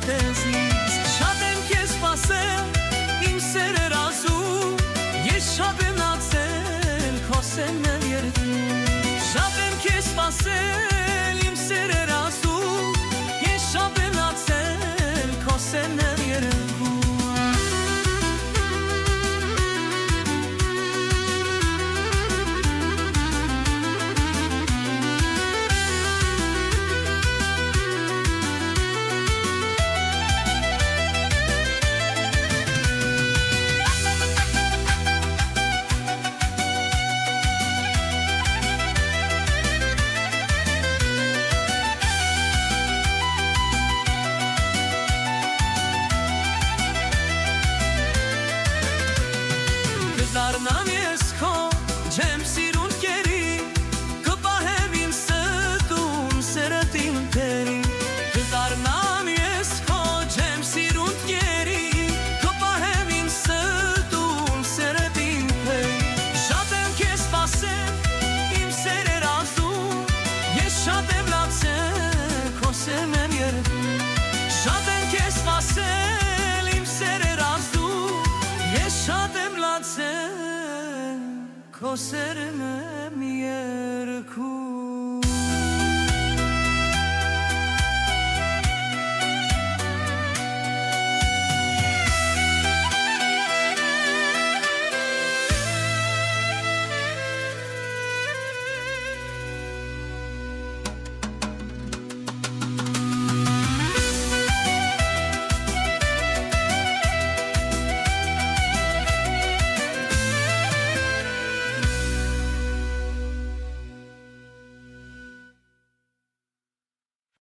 տեզից Շատ եմ քեզ սպասել, իմ սերեր ազում Ես շատ եմ լացել, քո սերն եմ երդում Շատ եմ քեզ սպասել, իմ սերեր ազում Ես շատ եմ լացել, քո սերն եմ երդում Դառնամ ես քո ջեմ սիրուն կերի Կպահեմ իմ սրտում սերդ իմ տերի Դառնամ ես քո ջեմ սիրուն կերի Կպահեմ իմ սրտում սերդ իմ տերի Շատ եմ քեզ սպասել իմ սերեր ազում Ես շատ եմ լացել քո սերն եմ երդում Շատ եմ քեզ սպասել իմ սերեր ազում Ես շատ եմ լացել Քո սերն եմ երգում